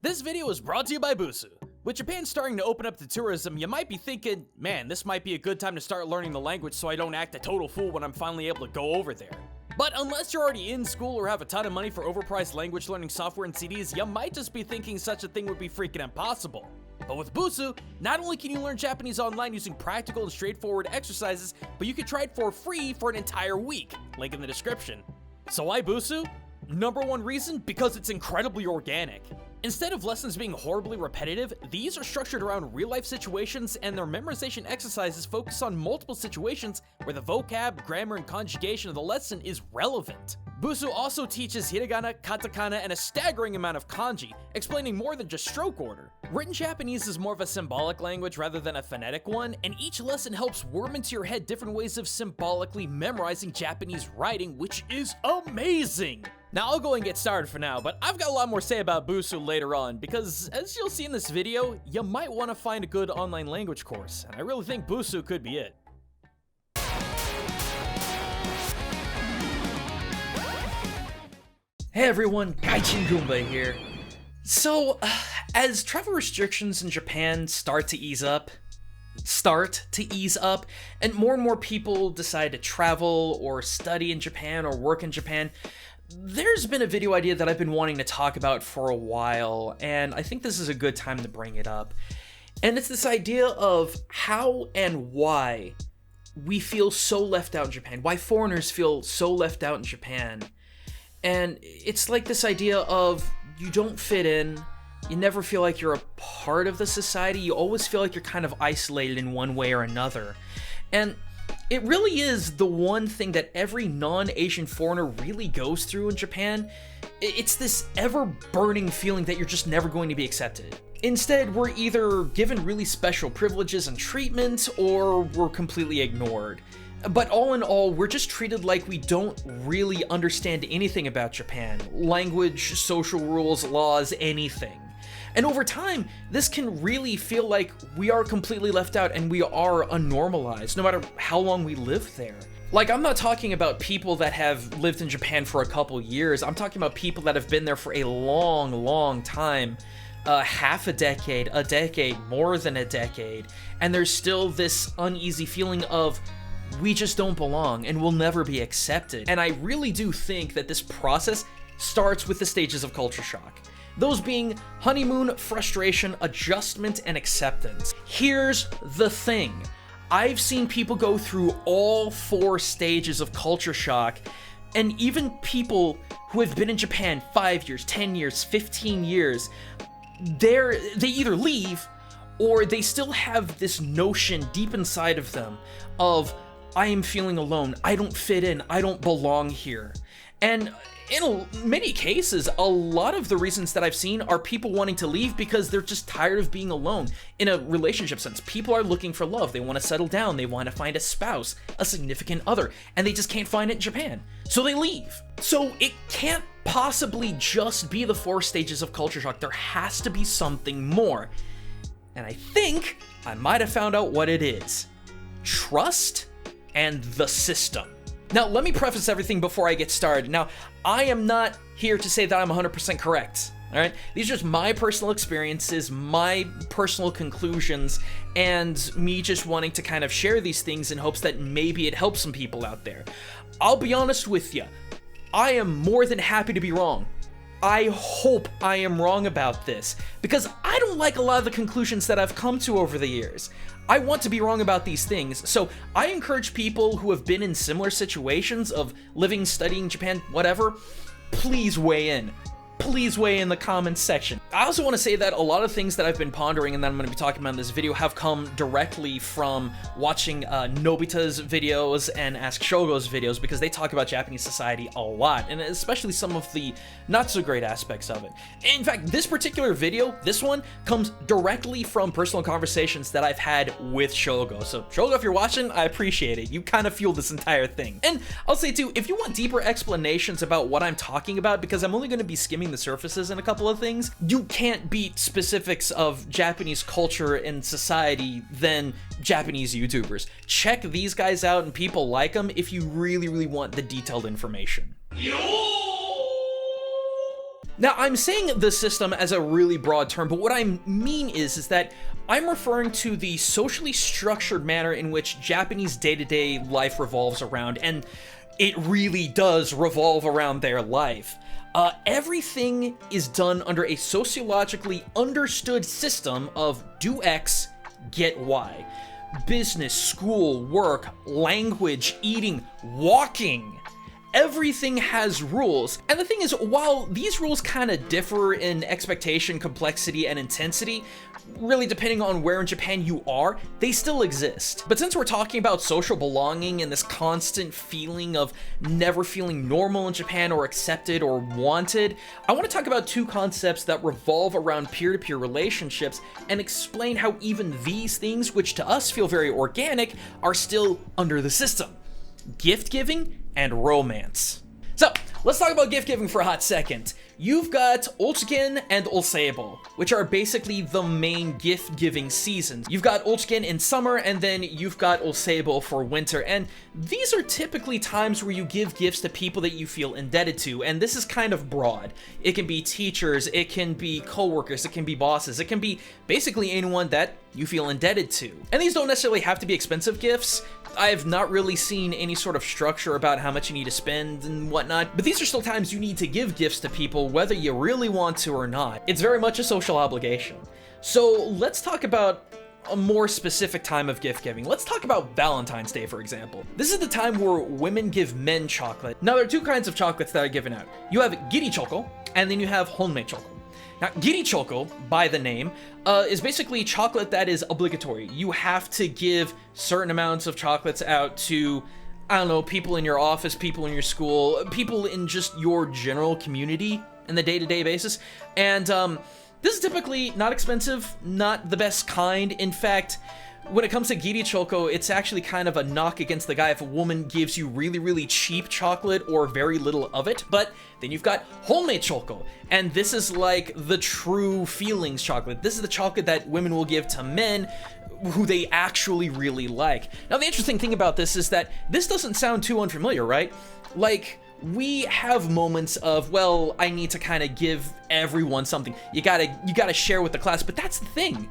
This video is brought to you by Busu. With Japan starting to open up to tourism, you might be thinking, man, this might be a good time to start learning the language so I don't act a total fool when I'm finally able to go over there. But unless you're already in school or have a ton of money for overpriced language learning software and CDs, you might just be thinking such a thing would be freaking impossible. But with Busu, not only can you learn Japanese online using practical and straightforward exercises, but you can try it for free for an entire week. Link in the description. So why Busu? Number one reason, because it's incredibly organic. Instead of lessons being horribly repetitive, these are structured around real-life situations, and their memorization exercises focus on multiple situations where the vocab, grammar, and conjugation of the lesson is relevant. Busu also teaches hiragana, katakana, and a staggering amount of kanji, explaining more than just stroke order. Written Japanese is more of a symbolic language rather than a phonetic one, and each lesson helps worm into your head different ways of symbolically memorizing Japanese writing, which is amazing! Now I'll go and get started for now, but I've got a lot more to say about Busu later on, because as you'll see in this video, you might want to find a good online language course, and I really think Busu could be it. Hey everyone, Gaijin Goombah here. So, as travel restrictions in Japan start to ease up, and more people decide to travel or study in Japan or work in Japan, there's been a video idea that I've been wanting to talk about for a while, and I think this is a good time to bring it up. And it's this idea of how and why we feel so left out in Japan, why foreigners feel so left out in Japan. And it's like this idea of you don't fit in, you never feel like you're a part of the society, you always feel like you're kind of isolated in one way or another. And it really is the one thing that every non-Asian foreigner really goes through in Japan. It's this ever-burning feeling that you're just never going to be accepted. Instead, we're either given really special privileges and treatment, or we're completely ignored. But all in all, we're just treated like we don't really understand anything about Japan. Language, social rules, laws, anything. And over time, this can really feel like we are completely left out and we are unnormalized, no matter how long we live there. Like, I'm not talking about people that have lived in Japan for a couple years, I'm talking about people that have been there for a long time. Half a decade, more than a decade, and there's still this uneasy feeling of we just don't belong and we'll never be accepted. And I really do think that this process starts with the stages of culture shock. Those being honeymoon, frustration, adjustment, and acceptance. Here's the thing. I've seen people go through all 4 stages of culture shock, and even people who have been in Japan 5 years, 10 years, 15 years, they either leave or they still have this notion deep inside of them of, I am feeling alone, I don't fit in, I don't belong here. And in many cases, a lot of the reasons that I've seen are people wanting to leave because they're just tired of being alone. In a relationship sense, people are looking for love, they want to settle down, they want to find a spouse, a significant other, and they just can't find it in Japan, so they leave. So it can't possibly just be the 4 stages of culture shock, there has to be something more. And I think I might have found out what it is. Trust and the system. Now, let me preface everything before I get started. Now, I am not here to say that I'm 100% correct, all right? These are just my personal experiences, my personal conclusions, and me just wanting to kind of share these things in hopes that maybe it helps some people out there. I'll be honest with you, I am more than happy to be wrong. I hope I am wrong about this, because I don't like a lot of the conclusions that I've come to over the years. I want to be wrong about these things, so I encourage people who have been in similar situations of living, studying Japan, whatever, please weigh in. Please weigh in the comments section. I also want to say that a lot of things that I've been pondering and that I'm going to be talking about in this video have come directly from watching Nobita's videos and Ask Shogo's videos, because they talk about Japanese society a lot, and especially some of the not so great aspects of it. In fact, this particular video, this one, comes directly from personal conversations that I've had with Shogo. So Shogo, if you're watching, I appreciate it. You kind of fueled this entire thing. And I'll say too, if you want deeper explanations about what I'm talking about, because I'm only going to be skimming the surfaces in a couple of things, you can't beat specifics of Japanese culture and society than Japanese YouTubers. Check these guys out and people like them if you really want the detailed information. Now, I'm saying the system as a really broad term, but what I mean is that I'm referring to the socially structured manner in which Japanese day-to-day life revolves around, and it really does revolve around their life. Everything is done under a sociologically understood system of do X, get Y. Business, school, work, language, eating, walking. Everything has rules. And the thing is, while these rules kind of differ in expectation, complexity, and intensity, really depending on where in Japan you are, they still exist. But since we're talking about social belonging and this constant feeling of never feeling normal in Japan or accepted or wanted, I want to talk about two concepts that revolve around peer-to-peer relationships and explain how even these things, which to us feel very organic, are still under the system. Gift giving and romance. So, let's talk about gift giving for a hot second. You've got Otsgen and Osebo, which are basically the main gift giving seasons. You've got Otsgen in summer, and then you've got Osebo for winter, and these are typically times where you give gifts to people that you feel indebted to, and this is kind of broad. It can be teachers, it can be coworkers, it can be bosses, it can be basically anyone that you feel indebted to. And these don't necessarily have to be expensive gifts. I've not really seen any sort of structure about how much you need to spend and whatnot, but these are still times you need to give gifts to people whether you really want to or not. It's very much a social obligation. So let's talk about a more specific time of gift giving. Let's talk about Valentine's Day, for example. This is the time where women give men chocolate. Now, there are two kinds of chocolates that are given out. You have giri choco, and then you have honmei choco. Now, giri choco, by the name, is basically chocolate that is obligatory. You have to give certain amounts of chocolates out to, I don't know, people in your office, people in your school, people in just your general community in the day-to-day basis. And this is typically not expensive, not the best kind. In fact, when it comes to giri choco, it's actually kind of a knock against the guy if a woman gives you really, really cheap chocolate or very little of it. But then you've got honmei choco, and this is like the true feelings chocolate. This is the chocolate that women will give to men who they actually really like. Now, the interesting thing about this is that this doesn't sound too unfamiliar, right? Like, we have moments of, well, I need to kind of give everyone something. You gotta share with the class, but that's the thing.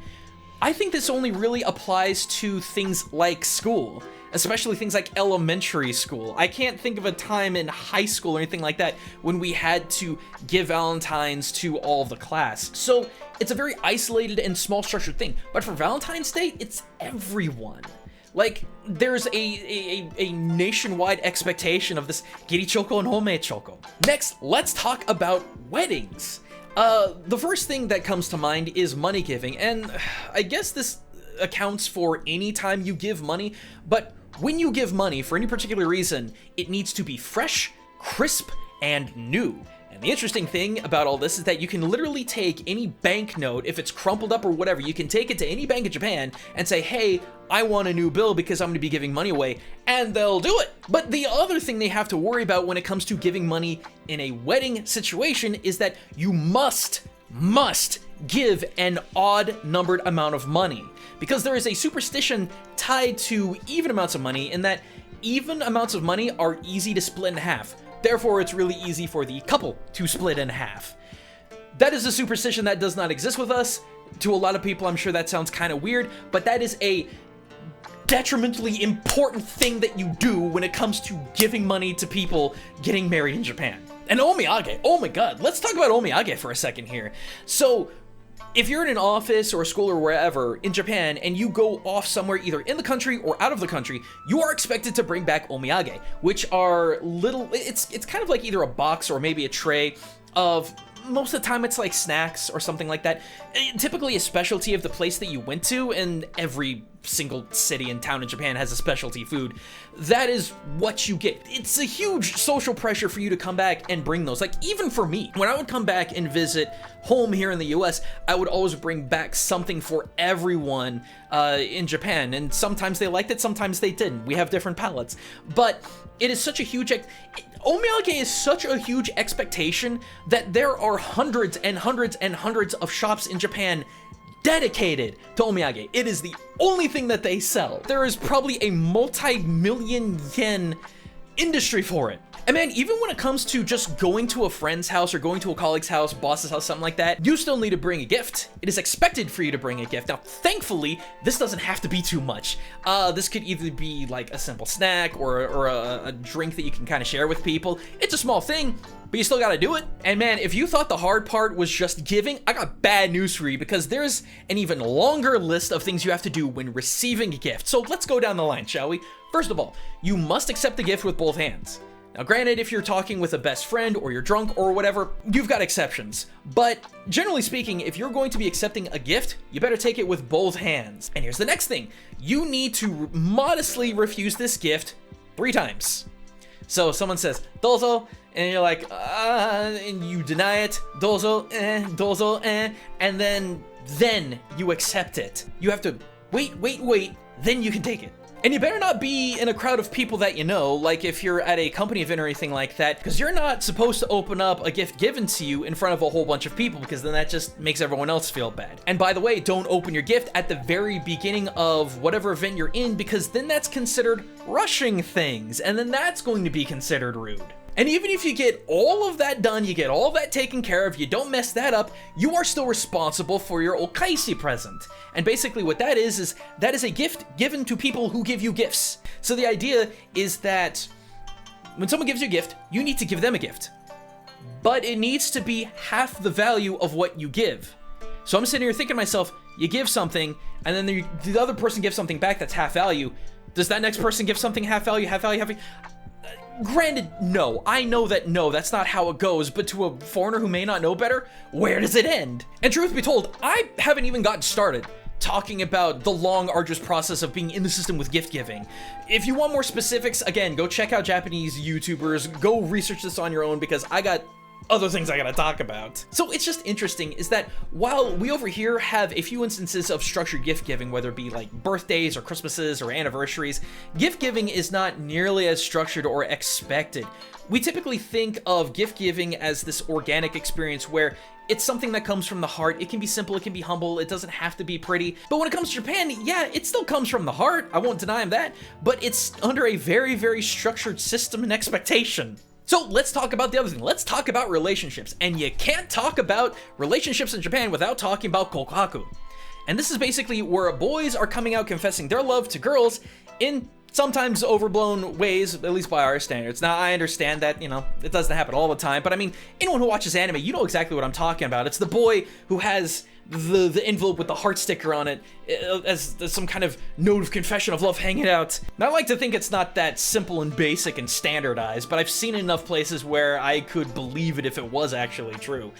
I think this only really applies to things like school, especially things like elementary school. I can't think of a time in high school or anything like that when we had to give Valentines to all of the class. So it's a very isolated and small structured thing. But for Valentine's Day, it's everyone. Like, there's a nationwide expectation of this giri choco and honmei choco. Next, let's talk about weddings. The first thing that comes to mind is money giving, and I guess this accounts for any time you give money, but when you give money for any particular reason, it needs to be fresh, crisp, and new. And the interesting thing about all this is that you can literally take any banknote, if it's crumpled up or whatever, you can take it to any bank in Japan and say, hey, I want a new bill because I'm going to be giving money away, and they'll do it. But the other thing they have to worry about when it comes to giving money in a wedding situation is that you must give an odd numbered amount of money, because there is a superstition tied to even amounts of money in that even amounts of money are easy to split in half. Therefore, it's really easy for the couple to split in half. That is a superstition that does not exist with us. To a lot of people, I'm sure that sounds kind of weird, but that is a detrimentally important thing that you do when it comes to giving money to people getting married in Japan. And omiage, oh my god, let's talk about omiage for a second here. So, if you're in an office or a school or wherever in Japan and you go off somewhere either in the country or out of the country, you are expected to bring back omiage, which are little, it's kind of like either a box or maybe a tray of, most of the time it's like snacks or something like that. Typically a specialty of the place that you went to, and every single city and town in Japan has a specialty food. That is what you get. It's a huge social pressure for you to come back and bring those. Like, even for me, when I would come back and visit home here in the US, I would always bring back something for everyone in Japan, and sometimes they liked it, sometimes they didn't. We have different palates, but it is such a huge omiage is such a huge expectation that there are hundreds and hundreds and hundreds of shops in Japan dedicated to omiage. It is the only thing that they sell. There is probably a multi-million yen industry for it. And man, even when it comes to just going to a friend's house or going to a colleague's house, boss's house, something like that, you still need to bring a gift. It is expected for you to bring a gift. Now, thankfully, this doesn't have to be too much. This could either be like a simple snack or a drink that you can kind of share with people. It's a small thing, but you still gotta do it. And man, if you thought the hard part was just giving, I got bad news for you, because there's an even longer list of things you have to do when receiving a gift. So let's go down the line, shall we? First of all, you must accept the gift with both hands. Now granted, if you're talking with a best friend or you're drunk or whatever, you've got exceptions. But generally speaking, if you're going to be accepting a gift, you better take it with both hands. And here's the next thing. You need to modestly refuse this gift 3 times. So someone says, dozo, and you're like, and you deny it, dozo, and then you accept it. You have to wait, then you can take it. And you better not be in a crowd of people that you know, like if you're at a company event or anything like that, because you're not supposed to open up a gift given to you in front of a whole bunch of people, because then that just makes everyone else feel bad. And by the way, don't open your gift at the very beginning of whatever event you're in, because then that's considered rushing things, and then that's going to be considered rude. And even if you get all of that done, you get all of that taken care of, you don't mess that up, you are still responsible for your okaisi present. And basically what that is that is a gift given to people who give you gifts. So the idea is that when someone gives you a gift, you need to give them a gift. But it needs to be half the value of what you give. So I'm sitting here thinking to myself, you give something, and then the other person gives something back that's half value. Does that next person give something half value? Granted, no. I know that no, that's not how it goes, but to a foreigner who may not know better, where does it end? And truth be told, I haven't even gotten started talking about the long, arduous process of being in the system with gift giving. If you want more specifics, again, go check out Japanese YouTubers, go research this on your own, because I got other things I gotta talk about. So it's just interesting is that while we over here have a few instances of structured gift giving, whether it be like birthdays or Christmases or anniversaries, gift giving is not nearly as structured or expected. We typically think of gift giving as this organic experience where it's something that comes from the heart. It can be simple, it can be humble, it doesn't have to be pretty. But when it comes to Japan, yeah, it still comes from the heart. I won't deny that, but it's under a very, very structured system and expectation. So let's talk about the other thing. Let's talk about relationships. And you can't talk about relationships in Japan without talking about kokuhaku. And this is basically where boys are coming out confessing their love to girls in sometimes overblown ways, at least by our standards. Now, I understand that, you know, it doesn't happen all the time, but I mean, anyone who watches anime, you know exactly what I'm talking about. It's the boy who has the envelope with the heart sticker on it as some kind of note of confession of love hanging out. And I like to think it's not that simple and basic and standardized, but I've seen enough places where I could believe it if it was actually true.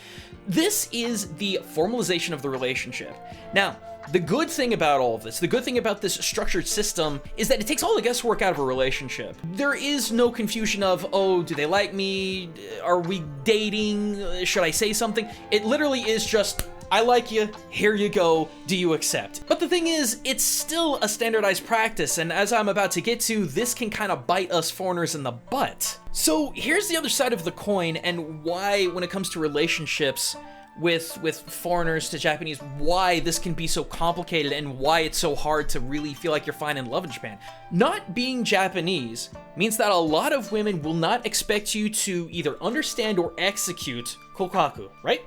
This is the formalization of the relationship. Now, the good thing about all of this, the good thing about this structured system, is that it takes all the guesswork out of a relationship. There is no confusion of, oh, do they like me? Are we dating? Should I say something? It literally is just, I like you, here you go, do you accept? But the thing is, it's still a standardized practice, and as I'm about to get to, this can kind of bite us foreigners in the butt. So here's the other side of the coin, and why, when it comes to relationships with foreigners to Japanese, why this can be so complicated and why it's so hard to really feel like you're fine in love in Japan. Not being Japanese means that a lot of women will not expect you to either understand or execute kokuhaku, right?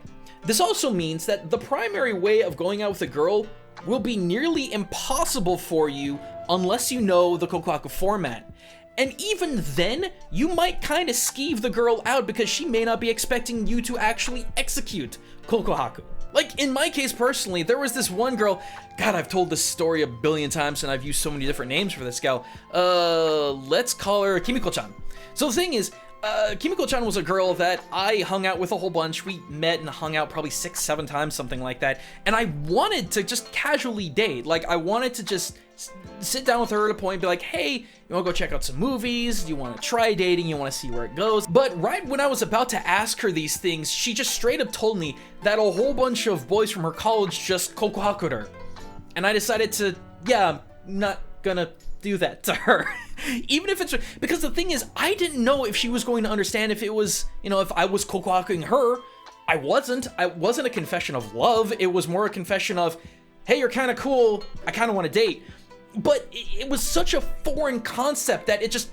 This also means that the primary way of going out with a girl will be nearly impossible for you unless you know the kokuhaku format. And even then, you might kind of skeeve the girl out because she may not be expecting you to actually execute kokuhaku. Like, in my case personally, there was this one girl, God, I've told this story a billion times and I've used so many different names for this gal. Let's call her Kimiko-chan. So the thing is, Kimiko-chan was a girl that I hung out with a whole bunch. We met and hung out probably 6-7 times, something like that. And I wanted to just casually date. Like, I wanted to just sit down with her at a point and be like, hey, you want to go check out some movies? You want to try dating? You want to see where it goes? But right when I was about to ask her these things, she just straight up told me that a whole bunch of boys from her college just kokuhaku'd her. And I decided to, yeah, I'm not gonna do that to her. Even if it's, because the thing is, I didn't know if she was going to understand if it was, you know, if I was kokuhakuing her. I wasn't a confession of love. It was more a confession of, hey, you're kind of cool. I kind of want to date. But it was such a foreign concept that it just,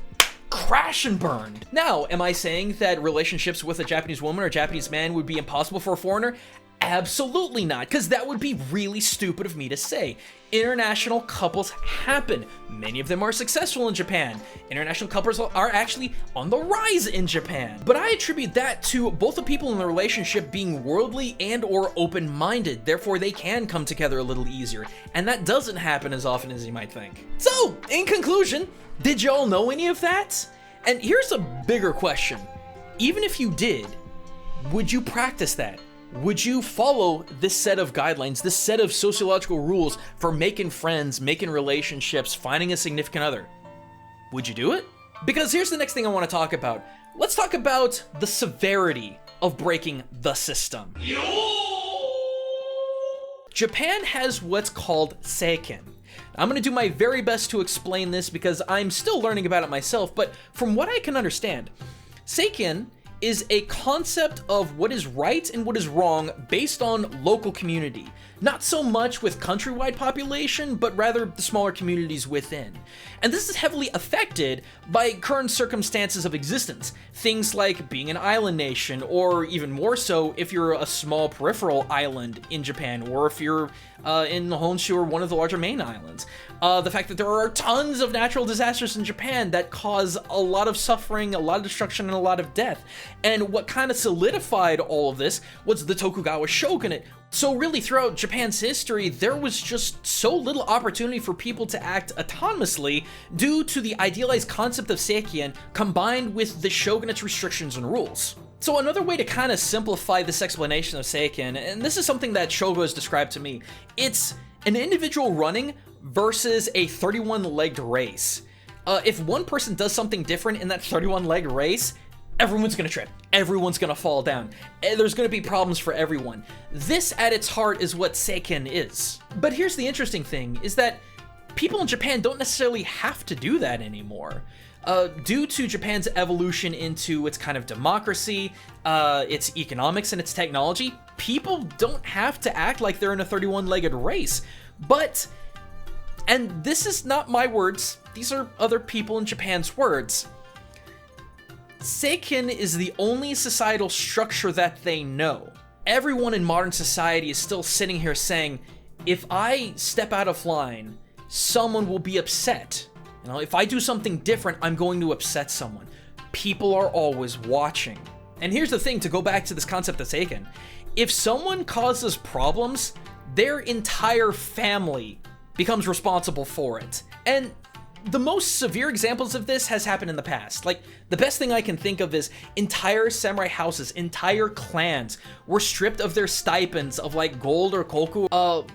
crash and burned. Now, am I saying that relationships with a Japanese woman or Japanese man would be impossible for a foreigner? Absolutely not, because that would be really stupid of me to say. International couples happen. Many of them are successful in Japan. International couples are actually on the rise in Japan. But I attribute that to both the people in the relationship being worldly and or open-minded. Therefore, they can come together a little easier. And that doesn't happen as often as you might think. So, in conclusion, did y'all know any of that? And here's a bigger question. Even if you did, would you practice that? Would you follow this set of guidelines, this set of sociological rules for making friends, making relationships, finding a significant other? Would you do it? Because here's the next thing I want to talk about. Let's talk about the severity of breaking the system. Japan has what's called Seiken. I'm going to do my very best to explain this because I'm still learning about it myself, but from what I can understand, Seiken is a concept of what is right and what is wrong based on local community. Not so much with countrywide population, but rather the smaller communities within. And this is heavily affected by current circumstances of existence. Things like being an island nation, or even more so if you're a small peripheral island in Japan, or if you're in Honshu or one of the larger main islands. The fact that there are tons of natural disasters in Japan that cause a lot of suffering, a lot of destruction, and a lot of death. And what kind of solidified all of this was the Tokugawa shogunate. So really throughout Japan's history, there was just so little opportunity for people to act autonomously due to the idealized concept of Seiken combined with the shogunate's restrictions and rules. So another way to kind of simplify this explanation of Seiken, and this is something that Shogo has described to me, it's an individual running versus a 31-legged race. If one person does something different in that 31-legged race, everyone's gonna trip, everyone's gonna fall down, and there's gonna be problems for everyone. This at its heart is what Seiken is. But here's the interesting thing, is that people in Japan don't necessarily have to do that anymore. Due to Japan's evolution into its kind of democracy, its economics, and its technology, people don't have to act like they're in a 31-legged race. But, and this is not my words, these are other people in Japan's words, Seiken is the only societal structure that they know. Everyone in modern society is still sitting here saying, if I step out of line, someone will be upset. You know, if I do something different, I'm going to upset someone. People are always watching. And here's the thing, to go back to this concept of Seiken, if someone causes problems, their entire family becomes responsible for it. And the most severe examples of this has happened in the past. Like, the best thing I can think of is entire samurai houses, entire clans were stripped of their stipends of like gold or koku.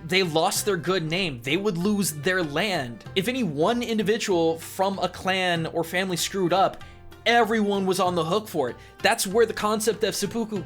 They lost their good name. They would lose their land. If any one individual from a clan or family screwed up, everyone was on the hook for it. That's where the concept of seppuku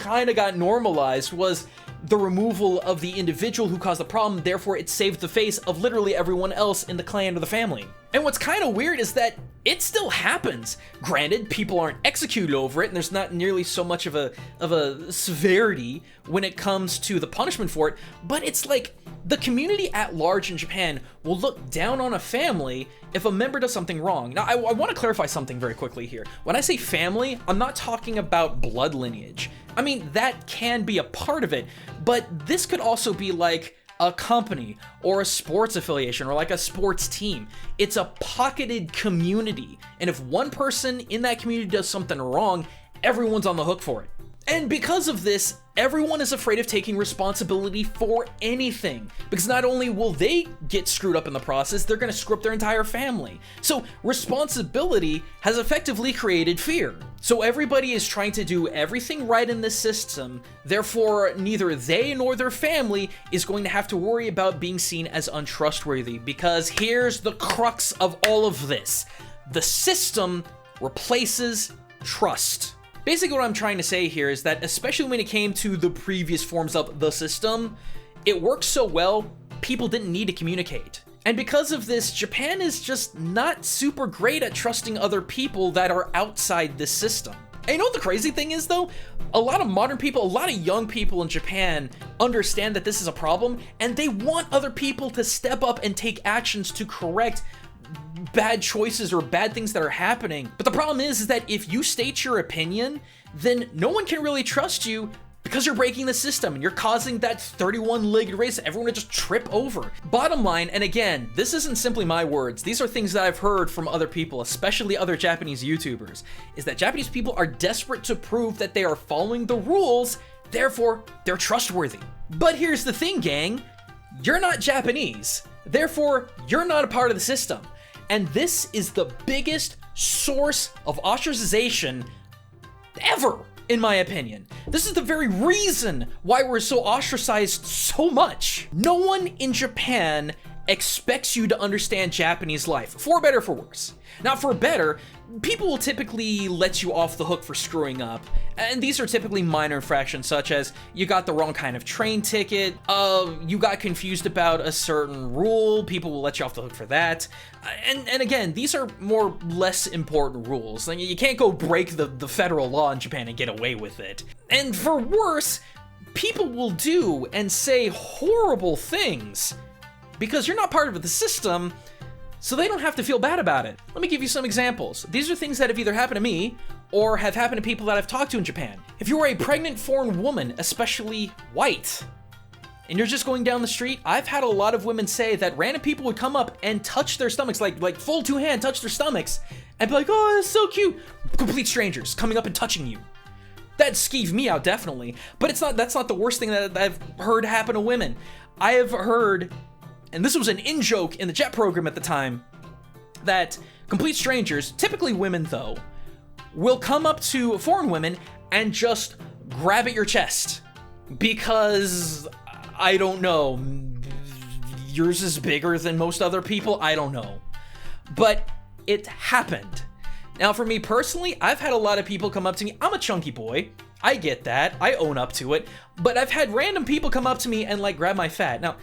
kind of got normalized, was the removal of the individual who caused the problem, therefore it saved the face of literally everyone else in the clan or the family. And what's kind of weird is that it still happens. Granted, people aren't executed over it, and there's not nearly so much of a severity when it comes to the punishment for it, but it's like the community at large in Japan will look down on a family if a member does something wrong. Now, I want to clarify something very quickly here. When I say family, I'm not talking about blood lineage. I mean, that can be a part of it, but this could also be like a company or a sports affiliation or like a sports team. It's a pocketed community, and if one person in that community does something wrong, everyone's on the hook for it. And because of this, everyone is afraid of taking responsibility for anything, because not only will they get screwed up in the process, they're going to screw up their entire family. So responsibility has effectively created fear. So everybody is trying to do everything right in this system, therefore neither they nor their family is going to have to worry about being seen as untrustworthy, because here's the crux of all of this. The system replaces trust. Basically what I'm trying to say here is that, especially when it came to the previous forms of the system, it worked so well, people didn't need to communicate. And because of this, Japan is just not super great at trusting other people that are outside this system. And you know what the crazy thing is though? A lot of modern people, a lot of young people in Japan understand that this is a problem, and they want other people to step up and take actions to correct bad choices or bad things that are happening. But the problem is that if you state your opinion, then no one can really trust you because you're breaking the system and you're causing that 31-legged race that everyone to just trip over. Bottom line, and again, this isn't simply my words, these are things that I've heard from other people, especially other Japanese YouTubers, is that Japanese people are desperate to prove that they are following the rules, therefore they're trustworthy. But here's the thing, gang, you're not Japanese, therefore you're not a part of the system. And this is the biggest source of ostracization ever, in my opinion. This is the very reason why we're so ostracized so much. No one in Japan expects you to understand Japanese life, for better or for worse. Now, for better, people will typically let you off the hook for screwing up, and these are typically minor infractions such as you got the wrong kind of train ticket, you got confused about a certain rule, people will let you off the hook for that. And again, these are more less important rules. Like, you can't go break the federal law in Japan and get away with it. And for worse, people will do and say horrible things because you're not part of the system, so they don't have to feel bad about it. Let me give you some examples. These are things that have either happened to me or have happened to people that I've talked to in Japan. If you are a pregnant foreign woman, especially white, and you're just going down the street, I've had a lot of women say that random people would come up and touch their stomachs, like full two-hand touch their stomachs, and be like, oh, that's so cute. Complete strangers coming up and touching you. That skeeved me out, definitely. But that's not the worst thing that I've heard happen to women. I have heard, and this was an in-joke in the JET program at the time, that complete strangers, typically women though, will come up to foreign women and just grab at your chest. Because, I don't know, yours is bigger than most other people? I don't know. But it happened. Now for me personally, I've had a lot of people come up to me. I'm a chunky boy. I get that. I own up to it. But I've had random people come up to me and like grab my fat. Now,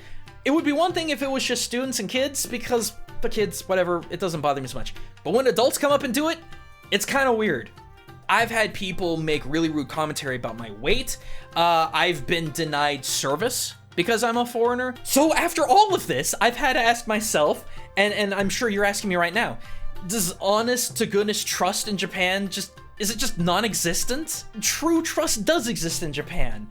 it would be one thing if it was just students and kids, because the kids, whatever, it doesn't bother me so much. But when adults come up and do it, it's kind of weird. I've had people make really rude commentary about my weight. I've been denied service because I'm a foreigner. So after all of this, I've had to ask myself, and I'm sure you're asking me right now, does honest to goodness trust in Japan is it just non-existent? True trust does exist in Japan.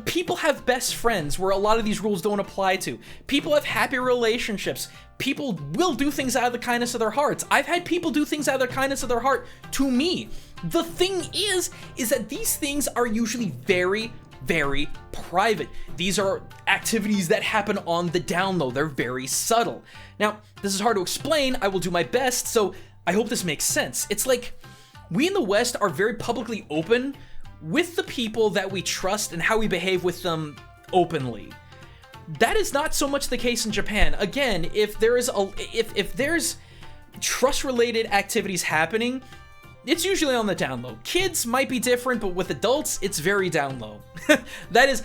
People have best friends where a lot of these rules don't apply to. People have happy relationships. People will do things out of the kindness of their hearts. I've had people do things out of the kindness of their heart to me. The thing is that these things are usually very, very private. These are activities that happen on the down low. They're very subtle. Now, this is hard to explain. I will do my best, so I hope this makes sense. It's like, we in the West are very publicly open with the people that we trust and how we behave with them openly. That is not so much the case in Japan. Again, if there's trust-related activities happening, it's usually on the down low. Kids might be different, but with adults, it's very down low. That is,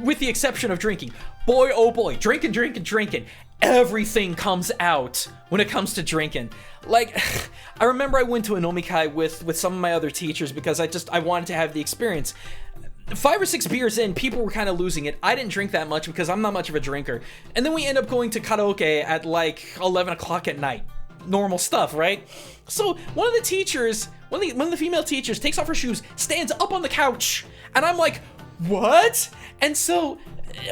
with the exception of drinking. Boy, oh boy, drinking. Everything comes out when it comes to drinking. Like, I remember I went to an Omiage with some of my other teachers because I wanted to have the experience. 5 or 6 beers in, people were kind of losing it. I didn't drink that much because I'm not much of a drinker. And then we end up going to karaoke at like 11 o'clock at night. Normal stuff, right? So one of the teachers, one of the female teachers takes off her shoes, stands up on the couch, and I'm like, what? And so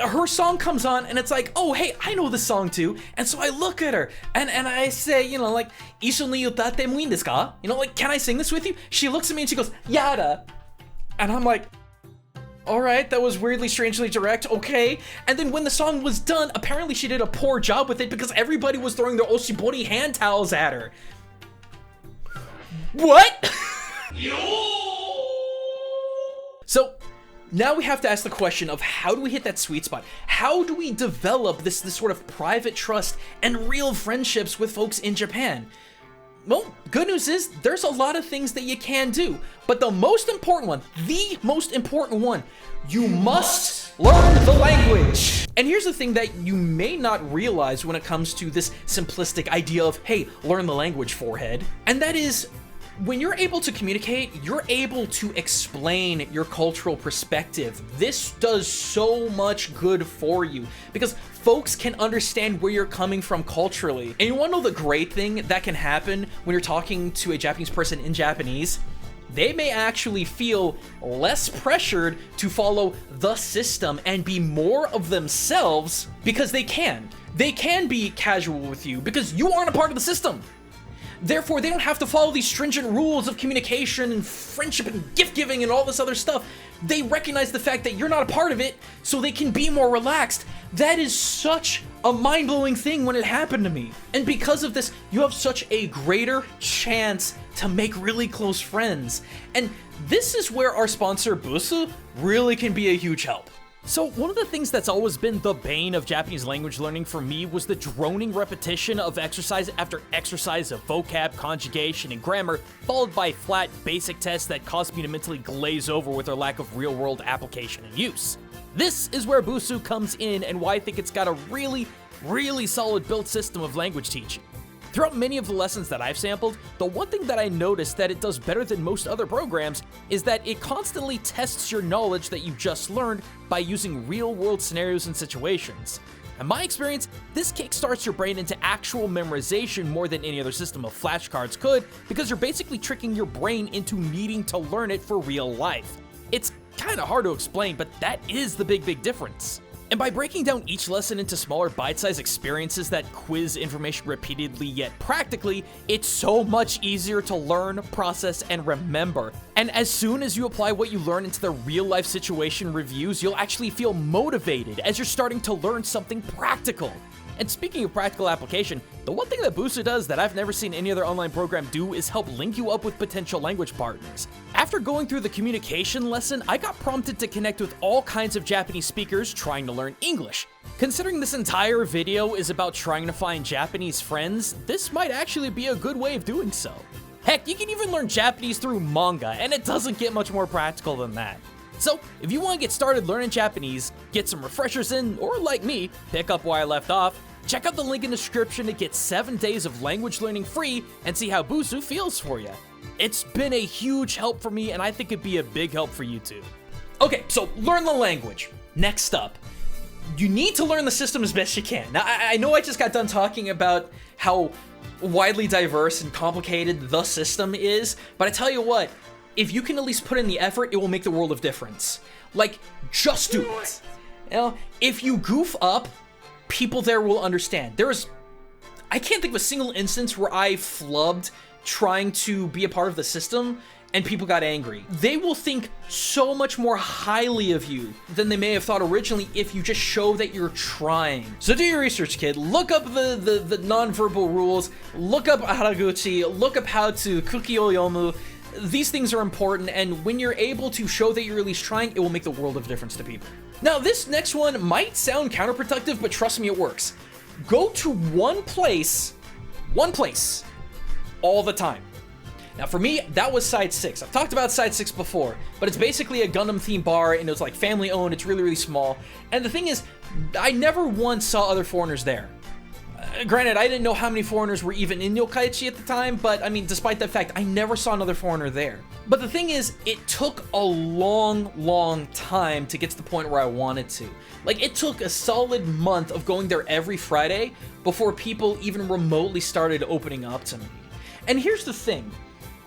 her song comes on, and it's like, oh, hey, I know this song too. And so I look at her, and I say, you know, like, "Isho ni utatte mo ii desu ka?" You know, like, can I sing this with you? She looks at me and she goes, "Yada." And I'm like, all right, that was weirdly, strangely direct, okay. And then when the song was done, apparently she did a poor job with it because everybody was throwing their oshibori hand towels at her. What? So, now we have to ask the question of how do we hit that sweet spot? How do we develop this sort of private trust and real friendships with folks in Japan? Well, good news is there's a lot of things that you can do, but the most important one, you must learn the language. And here's the thing that you may not realize when it comes to this simplistic idea of, hey, learn the language, forehead. And that is, When you're able to communicate, you're able to explain your cultural perspective. This does so much good for you because folks can understand where you're coming from culturally. And you want to know the great thing that can happen when you're talking to a Japanese person in Japanese? They may actually feel less pressured to follow the system and be more of themselves because they can. They can be casual with you because you aren't a part of the system. Therefore, they don't have to follow these stringent rules of communication and friendship and gift giving and all this other stuff. They recognize the fact that you're not a part of it, so they can be more relaxed. That is such a mind-blowing thing when it happened to me. And because of this, you have such a greater chance to make really close friends. And this is where our sponsor, Busu, really can be a huge help. So one of the things that's always been the bane of Japanese language learning for me was the droning repetition of exercise after exercise of vocab, conjugation, and grammar, followed by flat basic tests that caused me to mentally glaze over with their lack of real-world application and use. This is where Busu comes in and why I think it's got a really solid built system of language teaching. Throughout many of the lessons that I've sampled, the one thing that I noticed that it does better than most other programs is that it constantly tests your knowledge that you just learned by using real-world scenarios and situations. In my experience, this kickstarts your brain into actual memorization more than any other system of flashcards could, because you're basically tricking your brain into needing to learn it for real life. It's kinda hard to explain, but that is the big difference. And by breaking down each lesson into smaller bite-sized experiences that quiz information repeatedly yet practically, it's so much easier to learn, process, and remember. And as soon as you apply what you learn into the real-life situation reviews, you'll actually feel motivated as you're starting to learn something practical. And speaking of practical application, the one thing that Busu does that I've never seen any other online program do is help link you up with potential language partners. After going through the communication lesson, I got prompted to connect with all kinds of Japanese speakers trying to learn English. Considering this entire video is about trying to find Japanese friends, this might actually be a good way of doing so. Heck, you can even learn Japanese through manga, and it doesn't get much more practical than that. So, if you want to get started learning Japanese, get some refreshers in, or like me, pick up where I left off, check out the link in the description to get 7 days of language learning free and see how Busu feels for you. It's been a huge help for me, and I think it'd be a big help for you too. Okay, so learn the language. Next up, you need to learn the system as best you can. Now, I know I just got done talking about how widely diverse and complicated the system is, but I tell you what, if you can at least put in the effort, it will make the world of difference. Like, just do it. You know, if you goof up, people there will understand. I can't think of a single instance where I flubbed trying to be a part of the system and people got angry. They will think so much more highly of you than they may have thought originally if you just show that you're trying. So do your research, kid. Look up the non-verbal rules, look up haraguchi, look up how to kuki o yomu. These things are important, and when you're able to show that you're at least trying, it will make the world of difference to people. Now, this next one might sound counterproductive, but trust me, it works. Go to one place, all the time. Now, for me, that was Side 6. I've talked about Side 6 before, but it's basically a Gundam-themed bar, and it's like family-owned, it's really small. And the thing is, I never once saw other foreigners there. Granted, I didn't know how many foreigners were even in Yokkaichi at the time, but I mean, despite that fact, I never saw another foreigner there. But the thing is, it took a long time to get to the point where I wanted to. Like, it took a solid month of going there every Friday before people even remotely started opening up to me. And here's the thing,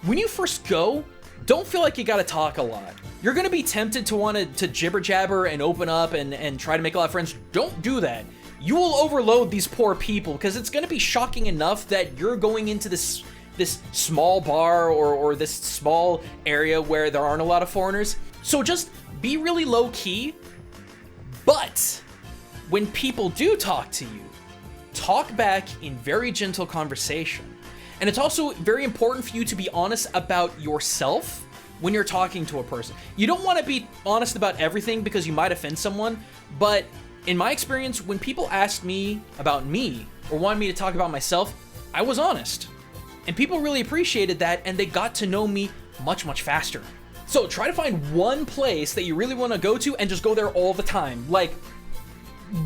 when you first go, don't feel like you gotta talk a lot. You're gonna be tempted to want to jibber jabber and open up and try to make a lot of friends. Don't do that. You will overload these poor people because it's going to be shocking enough that you're going into this small bar or this small area where there aren't a lot of foreigners. So just be really low key, but when people do talk to you, talk back in very gentle conversation. And it's also very important for you to be honest about yourself when you're talking to a person. You don't want to be honest about everything because you might offend someone, but in my experience, when people asked me about me or wanted me to talk about myself, I was honest. And people really appreciated that, and they got to know me much faster. So try to find one place that you really want to go to and just go there all the time. Like,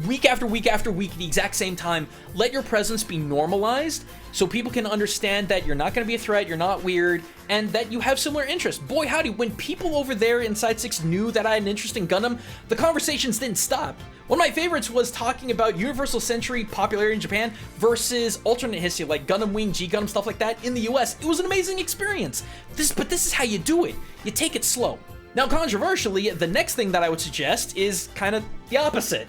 week after week after week, the exact same time. Let your presence be normalized so people can understand that you're not going to be a threat, you're not weird, and that you have similar interests. Boy howdy, when people over there in Side 6 knew that I had an interest in Gundam, the conversations didn't stop. One of my favorites was talking about Universal Century popularity in Japan versus alternate history like Gundam Wing, G Gundam, stuff like that in the US. It was an amazing experience. But this is how you do it. You take it slow. Now, controversially, the next thing that I would suggest is kind of the opposite.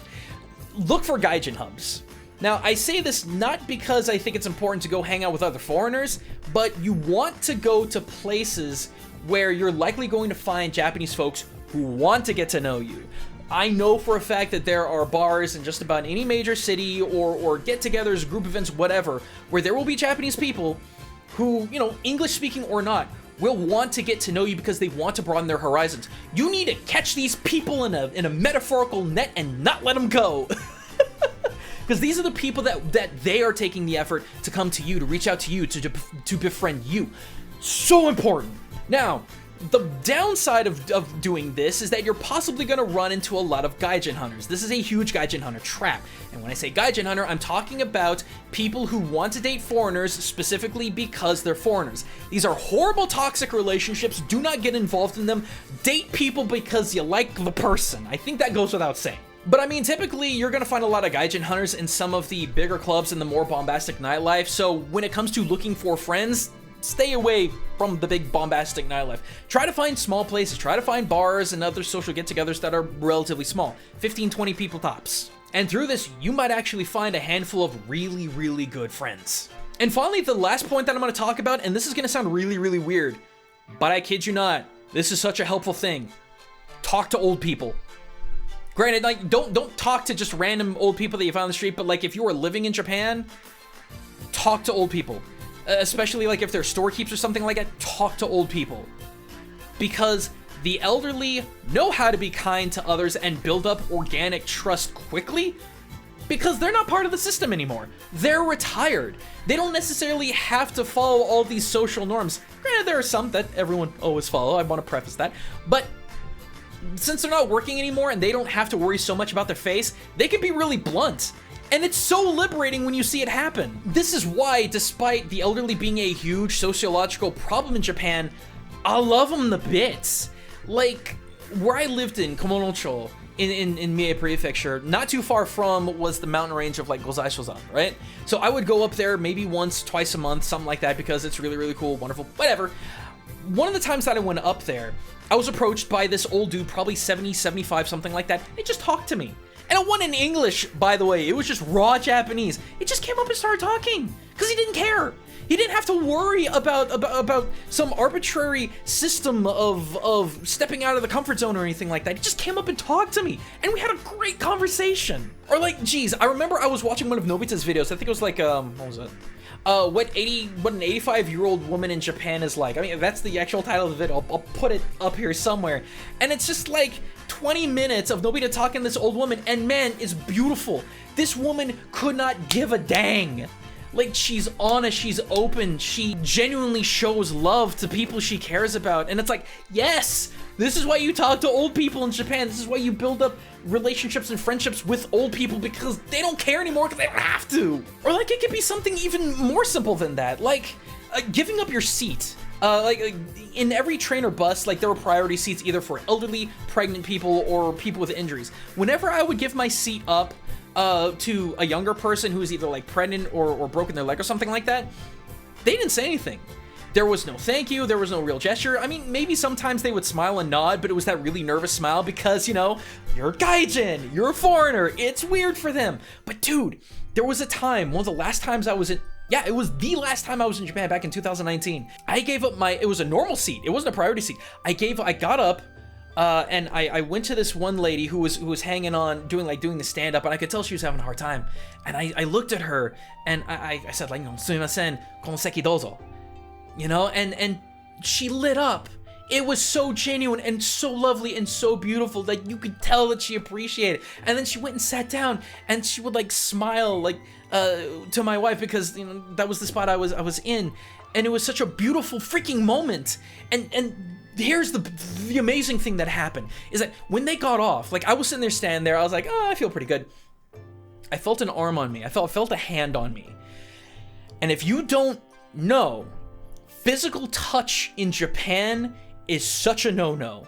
Look for Gaijin hubs. Now, I say this not because I think it's important to go hang out with other foreigners, but you want to go to places where you're likely going to find Japanese folks who want to get to know you. I know for a fact that there are bars in just about any major city or get-togethers, group events, whatever, where there will be Japanese people who, you know, English speaking or not, will want to get to know you because they want to broaden their horizons. You need to catch these people in a metaphorical net and not let them go. Because these are the people that they are taking the effort to come to you, to reach out to you, to befriend you. So important. Now, the downside of doing this is that you're possibly going to run into a lot of Gaijin hunters. This is a huge Gaijin hunter trap. And when I say Gaijin hunter, I'm talking about people who want to date foreigners specifically because they're foreigners. These are horrible, toxic relationships. Do not get involved in them. Date people because you like the person. I think that goes without saying. But I mean, typically, you're going to find a lot of Gaijin hunters in some of the bigger clubs and the more bombastic nightlife. So when it comes to looking for friends, stay away from the big bombastic nightlife. Try to find small places, try to find bars and other social get-togethers that are relatively small, 15, 20 people tops. And through this, you might actually find a handful of really, really good friends. And finally, the last point that I'm going to talk about, and this is going to sound really, really weird, but I kid you not, this is such a helpful thing. Talk to old people. Granted, like, don't talk to just random old people that you find on the street, but like if you are living in Japan, talk to old people. Especially like if they're storekeepers or something like that, talk to old people. Because the elderly know how to be kind to others and build up organic trust quickly because they're not part of the system anymore. They're retired. They don't necessarily have to follow all these social norms. Granted, there are some that everyone always follow, I want to preface that. But since they're not working anymore and they don't have to worry so much about their face, they can be really blunt. And it's so liberating when you see it happen. This is why, despite the elderly being a huge sociological problem in Japan, I love them to bits. Like, where I lived in Komonocho, in Mie Prefecture, not too far from was the mountain range of like Gozaishozan, right? So I would go up there maybe once, twice a month, something like that, because it's really, really cool, wonderful, whatever. One of the times that I went up there, I was approached by this old dude, probably 70, 75, something like that. He just talked to me. And it wasn't in English, by the way. It was just raw Japanese. He just came up and started talking because he didn't care. He didn't have to worry about some arbitrary system of stepping out of the comfort zone or anything like that. He just came up and talked to me, and we had a great conversation. Or like, geez, I remember I was watching one of Nobita's videos. I think it was like, what was it? What an 85-year-old woman in Japan is like. I mean, that's the actual title of the video. I'll put it up here somewhere. And it's just like 20 minutes of Nobita talking to this old woman, and man, it's beautiful. This woman could not give a dang. Like, she's honest, she's open, she genuinely shows love to people she cares about. And it's like, yes, this is why you talk to old people in Japan. This is why you build up relationships and friendships with old people, because they don't care anymore because they don't have to. Or like, it could be something even more simple than that, like giving up your seat. Like in every train or bus, like there were priority seats either for elderly, pregnant people, or people with injuries. Whenever I would give my seat up to a younger person who was either like pregnant or broken their leg or something like that, they didn't say anything. There was no thank you, there was no real gesture. I mean, maybe sometimes they would smile and nod, but it was that really nervous smile because, you know, you're Gaijin, you're a foreigner, it's weird for them. But dude, there was a time, one of the last times I was in, yeah, it was the last time I was in Japan back in 2019. I gave up it was a normal seat, it wasn't a priority seat. I got up, and I went to this one lady who was hanging on, doing the stand-up, and I could tell she was having a hard time. And I looked at her, and I said, like, sumimasen, konseki dozo. You know, and she lit up. It was so genuine and so lovely and so beautiful that you could tell that she appreciated it. And then she went and sat down, and she would like smile like to my wife because, you know, that was the spot I was in, and it was such a beautiful freaking moment. And here's the amazing thing that happened is that when they got off, like I was sitting there standing there, I was like, oh, I feel pretty good. I felt an arm on me. I felt a hand on me. And if you don't know, physical touch in Japan is such a no-no.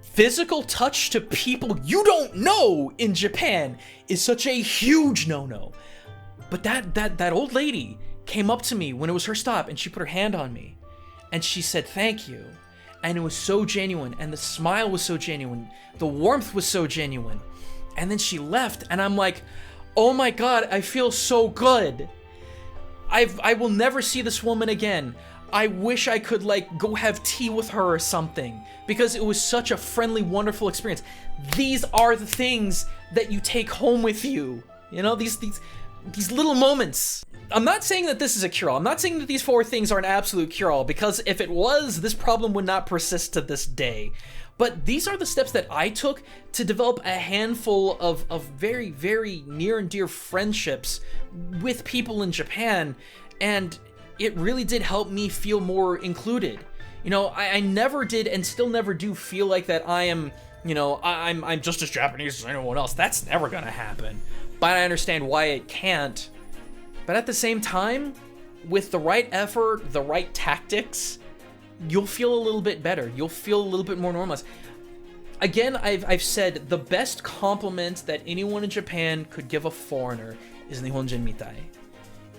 Physical touch to people you don't know in Japan is such a huge no-no. But that old lady came up to me when it was her stop, and she put her hand on me, and she said thank you, and it was so genuine, and the smile was so genuine, the warmth was so genuine, and then she left, and I'm like, oh my god, I feel so good. I will never see this woman again. I wish I could, like, go have tea with her or something, because it was such a friendly, wonderful experience. These are the things that you take home with you. You know, these little moments. I'm not saying that this is a cure-all. I'm not saying that these 4 things are an absolute cure-all, because if it was, this problem would not persist to this day. But these are the steps that I took to develop a handful of very, very near and dear friendships with people in Japan, and it really did help me feel more included. You know, I never did and still never do feel like that I am, you know, I'm just as Japanese as anyone else. That's never gonna happen. But I understand why it can't. But at the same time, with the right effort, the right tactics, you'll feel a little bit better. You'll feel a little bit more normalized. Again, I've said the best compliment that anyone in Japan could give a foreigner is Nihonjin mitai.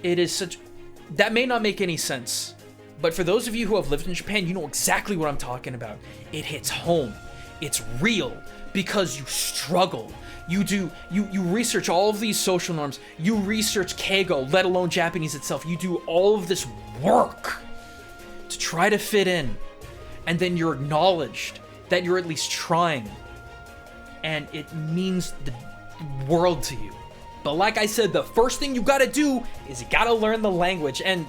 It is such... That may not make any sense, but for those of you who have lived in Japan, you know exactly what I'm talking about. It hits home. It's real because you struggle. You research all of these social norms. You research Keigo, let alone Japanese itself. You do all of this work to try to fit in, and then you're acknowledged that you're at least trying, and it means the world to you. But like I said, the first thing you gotta do is you gotta learn the language, and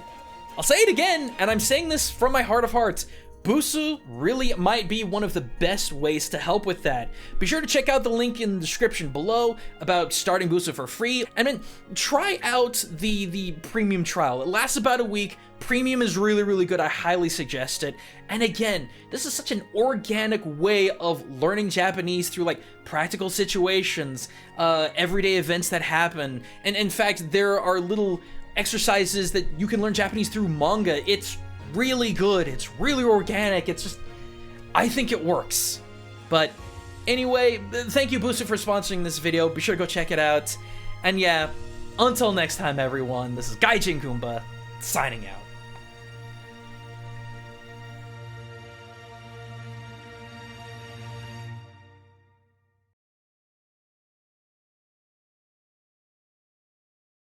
I'll say it again, and I'm saying this from my heart of hearts, Busu really might be one of the best ways to help with that. Be sure to check out the link in the description below about starting Busu for free, and then try out the premium trial. It lasts about a week. Premium is really, really good. I highly suggest it. And again, this is such an organic way of learning Japanese through like practical situations, everyday events that happen. And in fact, there are little exercises that you can learn Japanese through manga. It's really good. It's really organic. It's just, I think it works. But anyway, thank you Busu for sponsoring this video. Be sure to go check it out. And yeah, until next time everyone, this is Gaijin Goombah, signing out.